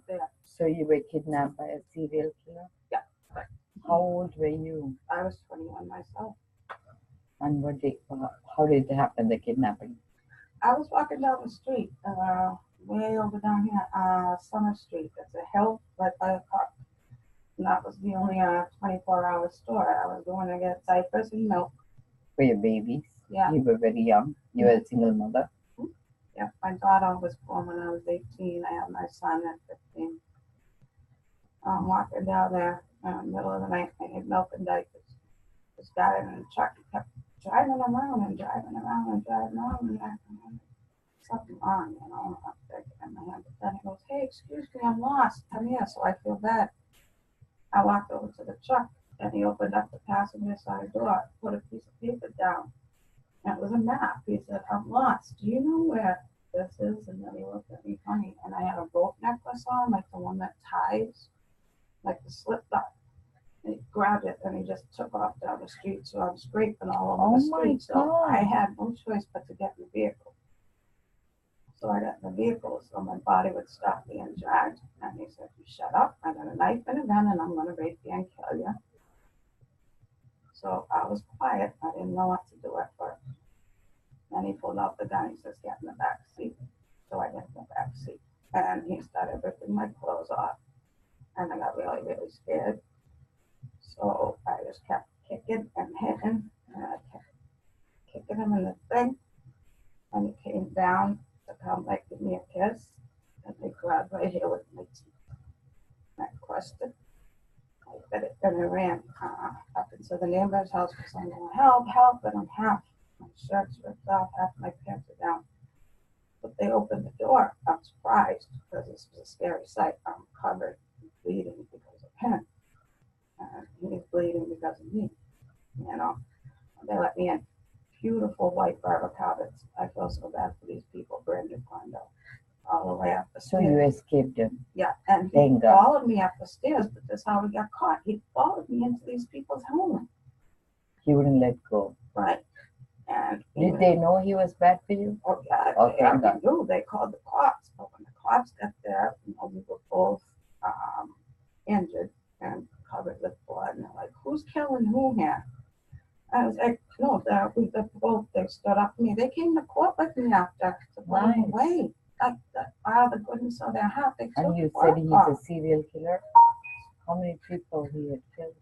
there. So you were kidnapped by a serial killer? Yeah. But How old were you? I was 21 myself. And how did it happen, the kidnapping? I was walking down the street, way over down here, Summer Street. It's a hill right by the park. And that was the only 24-hour store. I was going to get diapers and milk. For your babies? Yeah. You were very young. You were a single mother. Yeah, my daughter was born when I was 18. I had my son at 15. I'm walking down there in the middle of the night. I need milk and diapers. This guy in the truck kept driving around and driving around and driving around. And something wrong, I'm thinking in my head. But then he goes, "Hey, excuse me, I'm lost. Come here." So I feel bad. I walked over to the truck and he opened up the passenger side door, put a piece of paper down. And it was a map. He said, "I'm lost. Do you know where this is?" And then he looked at me funny. And I had a rope necklace on, like the one that ties, like the slip knot. And he grabbed it and he just took off down the street. So I'm scraping all over the street. So I had no choice but to get in the vehicle. So I got in the vehicle so my body would stop being dragged. And he said, "You shut up. I got a knife and a gun and I'm going to rape you and kill you." So I was quiet. I didn't know what to do at first. Then he pulled out the gun. He says, "Get in the back seat." So I get in the back seat. And he started ripping my clothes off. And I got really, really scared. So I just kept kicking and hitting. And I kept kicking him in the thing. And he came down to come like give me a kiss. And they grabbed right here with my teeth. And I crushed it. I bit it and I ran up into the neighbor's house because I'm going, "Help, help," and I'm half. My shirt's ripped off, half my pants are down. But they opened the door. I'm surprised because this was a scary sight. I'm covered, bleeding because of him. And he's bleeding because of me. They let me in. Beautiful white barber carpets. I feel so bad for these people. Brand new condo. All the way up the So stairs. you escaped him? Yeah, and he followed me up the stairs, but this is how we got caught. He followed me into these people's home. He wouldn't let go. Right. And did they know he was bad for you? Oh, yeah. They knew. They called the cops. But when the cops got there, we were both injured and covered with blood. And they're like, "Who's killing who here?" I was like, "No, they stood up to me. They came to court with me after to put him away. Out of the goodness of their heart, they took And you said he's a serial killer? How many people he had killed?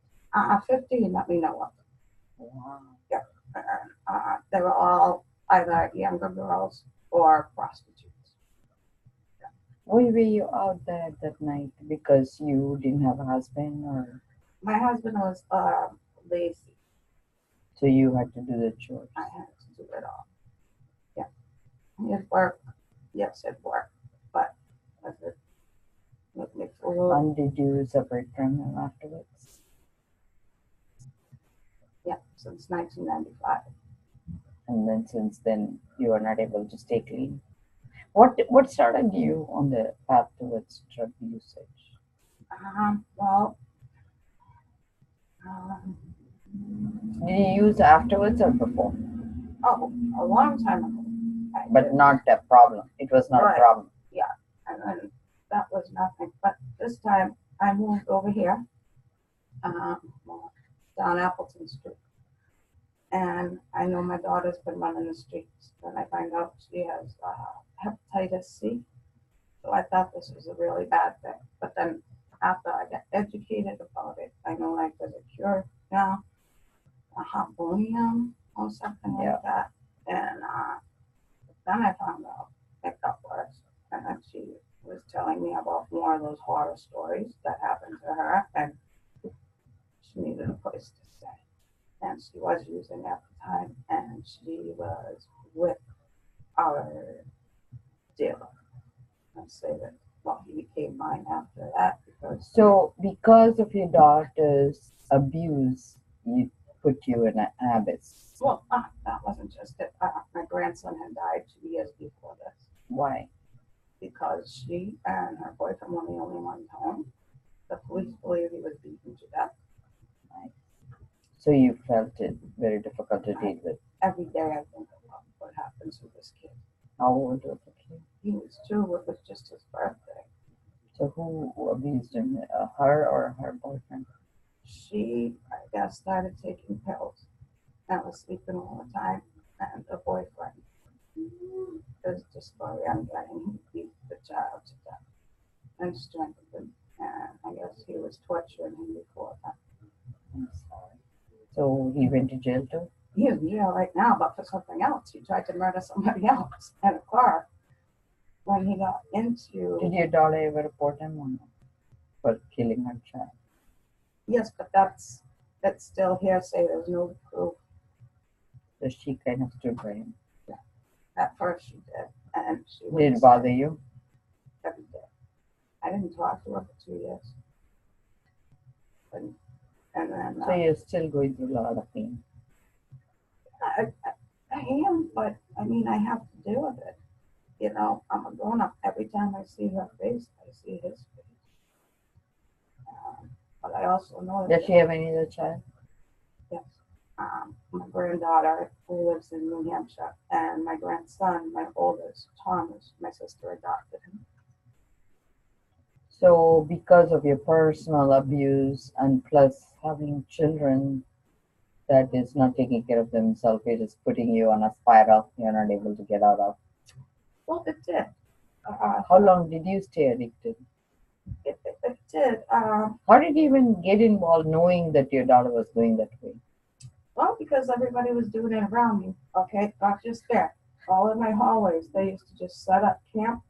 15 that we know of. Wow. Yeah. They were all either younger girls or prostitutes. Yeah. Why were you out there that night? Because you didn't have a husband, or? My husband was lazy. So you had to do the chores? I had to do it all. Yeah. His work, yes, it worked, but it made me fool. And did you separate from him afterwards? Yeah, since 1995. And then since then, you are not able to stay clean. What started you on the path towards drug usage? Did you use afterwards or before? Oh, a long time ago. But not a problem. It was not a problem. Yeah, and then that was nothing. But this time I moved over here, down Appleton Street. And I know my daughter's been running the streets. Then I find out she has hepatitis C. So I thought this was a really bad thing. But then after I got educated about it, I know like there's a cure now, a Humbly or something like that. And then I found out it got worse. And then she was telling me about more of those horror stories that happened to her. And she needed a place to stay. And she was using at the time. And she was with our dealer. I'd say that, well, he became mine after that. Because of your daughter's abuse, you put you in an abyss. Well, that wasn't just it. My grandson had died 2 years before this. Why? Because she and her boyfriend were the only ones home. The police believe he was beaten to death. Right. So you felt it very difficult to deal with. Every day I think about what happens with this kid. How old was the kid? He was 2. It was just his birthday. So who abused him? Her or her boyfriend? She, I guess, started taking pills and was sleeping all the time. And the boyfriend is the story I'm getting. He beat the child to death and strangled him. And I guess he was torturing him before that. I'm sorry. So he went to jail too? He's in jail right now, but for something else. He tried to murder somebody else in a car when he got into. Did your daughter ever report him or not for killing her child? Yes, but that's still hearsay. There's no proof. So she kind of stood by him. Yeah. At first she did, and she Did would it bother you? every day. I didn't talk to her for 2 years, and then So you're still going through a lot of pain. I, I am, but I mean I have to deal with it. You know, I'm a grown up. Every time I see her face, I see his face. But I also know that Does she have any other child? yes, my granddaughter who lives in New Hampshire, and my grandson, my oldest, Thomas, my sister adopted him. So because of your personal abuse and plus having children that is not taking care of themselves, it is putting you on a spiral you're not able to get out of. Well, it did. How long did you stay addicted? It did. How did you even get involved knowing that your daughter was going that way? Well, because everybody was doing it around me. Okay, not just there. All in my hallways, they used to just set up camp.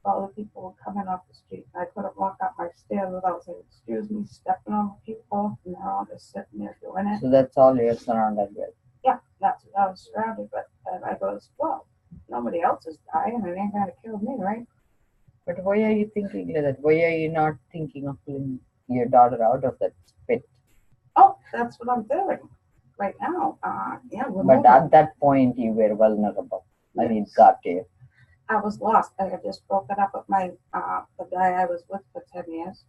All the people were coming off the street. I couldn't walk up my stairs without saying, "Excuse me," stepping on people, and they're all just sitting there doing it. So that's all you're surrounded with. Yeah, that's what I was surrounded with. And I goes, well, nobody else is dying, and it ain't gonna kill me, right? But why are you thinking like that? Why are you not thinking of pulling your daughter out of that pit? Oh, that's what I'm doing right now. Yeah, we're But moving. at that point, you were vulnerable. I mean, Yes. got to you. I was lost. I had just broken up with my the guy I was with for 10 years,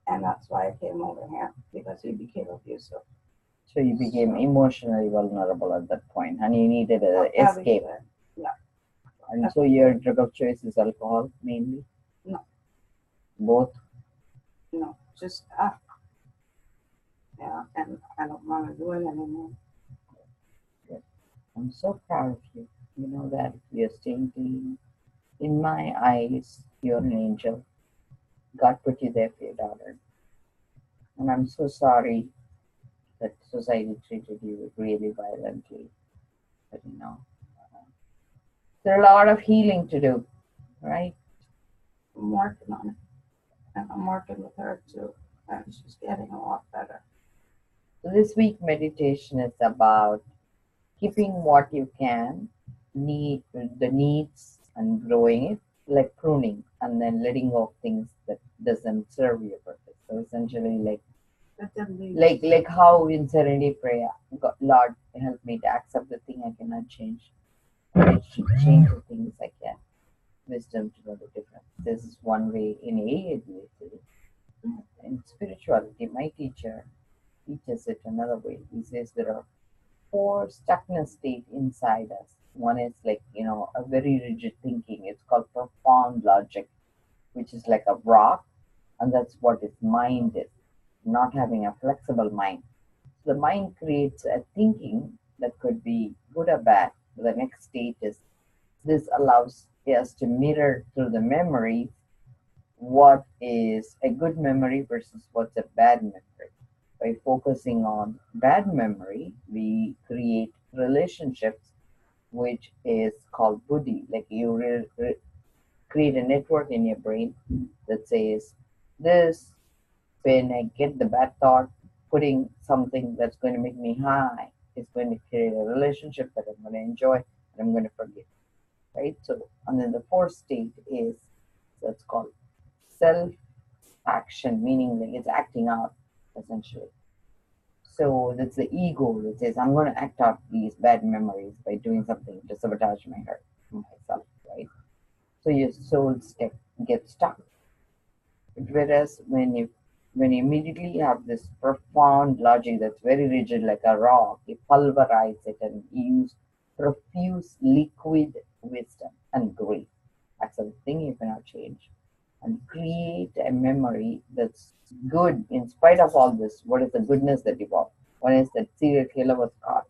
and that's why I came over here because he became abusive. So you became emotionally vulnerable at that point, and you needed an escape. Everything. Yeah. And so your drug of choice is alcohol mainly? No. Both? No, just that. Yeah, and I don't want to do it anymore. Good. I'm so proud of you. You know that you're staying clean. In my eyes, you're an angel. God put you there for your daughter. And I'm so sorry that society treated you really violently. But you know, there's a lot of healing to do, right? I'm working on it, and I'm working with her too, and she's getting a lot better. So this week meditation is about keeping what you can, need the needs and growing it, like pruning, and then letting go of things that doesn't serve your purpose. So essentially, That didn't leave. like how in serenity prayer, Lord, help me to accept the thing I cannot change, courage to change the things I can, wisdom to know the difference. This is one way in AA. In spirituality, my teacher teaches it another way. He says there are four stuckness state inside us. One is like, a very rigid thinking. It's called profound logic, which is like a rock, and that's what its mind is, not having a flexible mind. So the mind creates a thinking that could be good or bad. The next state is this allows us to mirror through the memory what is a good memory versus what's a bad memory. By focusing on bad memory, we create relationships, which is called buddhi. Like you create a network in your brain that says, this, when I get the bad thought, putting something that's going to make me high is going to create a relationship that I'm going to enjoy and I'm going to forget. Right? So, and then the fourth state is that's called self action, meaning like it's acting out essentially. So that's the ego that says, I'm going to act out these bad memories by doing something to sabotage my heart, myself, right? So your soul gets stuck. Whereas when you immediately have this profound logic that's very rigid like a rock, you pulverize it and use profuse liquid wisdom and grace. That's something you cannot change. and create a memory that's good in spite of all this. What is the goodness that evolved? One is that serial killer was caught,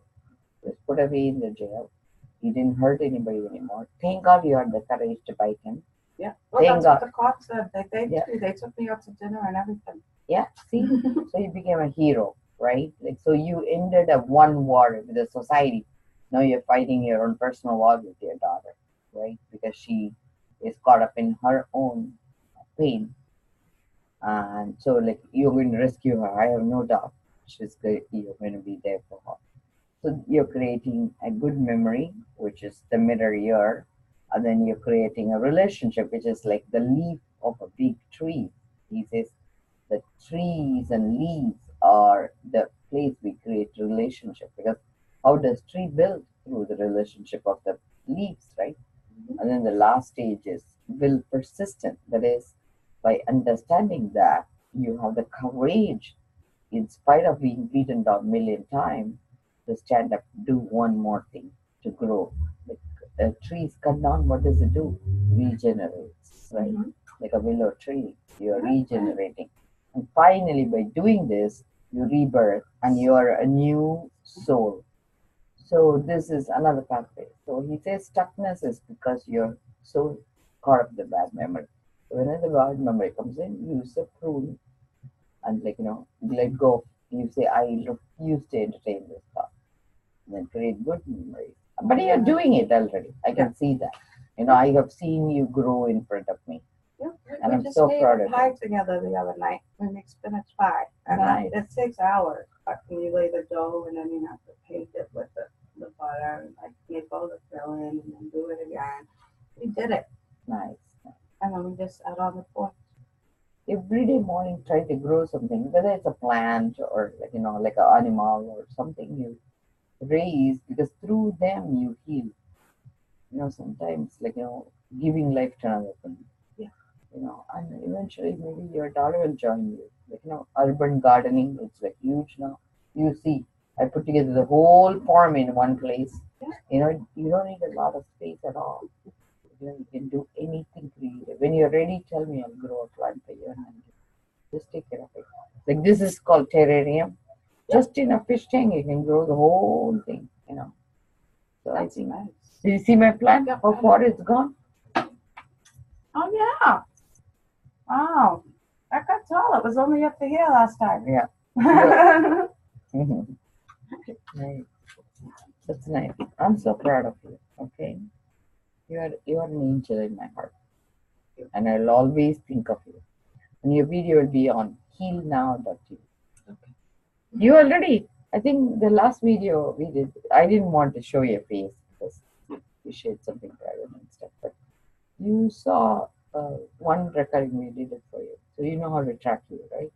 was put away in the jail. He didn't hurt anybody anymore. Thank God you had the courage to bite him. Yeah. Well, Thank that's what God. the cops said. They Yeah. too. They took me out to dinner and everything. Yeah, see? So you became a hero, right? Like, so you ended a one war with the society. Now you're fighting your own personal war with your daughter, right? Because she is caught up in her own pain. And so, like, you're going to rescue her. I have no doubt you're going to be there for her. So you're creating a good memory, which is the middle ear, and then you're creating a relationship, which is like the leaf of a big tree. He says the trees and leaves are the place we create relationship, because how does tree build? Through the relationship of the leaves, right? And then the last stage is will persistent. That is, by understanding that you have the courage, in spite of being beaten down a million times, to stand up, do one more thing to grow. Like a tree is cut down, what does it do? Regenerates, right? Mm-hmm. Like a willow tree, you're regenerating. And finally, by doing this, you rebirth and you are a new soul. So this is another pathway. So he says stuckness is because you're so caught up in the bad memory. So whenever the bad memory comes in, use a prune and, like, let go. You say, I refuse to entertain this thought. And then create good memories. But you're doing it already. I can see that. I have seen you grow in front of me. Yeah. And We I'm just so made proud a of pie you. together the other night. We made spinach pie. And Nice. it takes hours. But when you lay the dough and then you have to paint it with the butter and like make all the filling and then do it again. We did it. Nice. And then we just add on the pork. Every day morning try to grow something, whether it's a plant or, like an animal or something you raise, because through them you heal. Sometimes, giving life to another thing. Yeah. And eventually maybe your daughter will join you. Urban gardening, it's like huge now. You see, I put together the whole farm in one place. Yeah. You don't need a lot of space at all. You can do anything creative. When you're ready, tell me, I'll grow a plant for you and just take care of it. Like, this is called terrarium. Just in a fish tank, you can grow the whole thing. So That's I think. nice. Do you see my plant? How far it's gone? Oh yeah. Wow. That got tall. It was only up to here last time. Yeah. Mhm. Nice. That's nice. I'm so proud of you. Okay. You are an angel in my heart. And I'll always think of you. And your video will be on healnow.tv. Okay. You already, I think the last video we did, I didn't want to show your face because you shared something private and stuff. But you saw one recording we did it for you. So you know how to track you, right?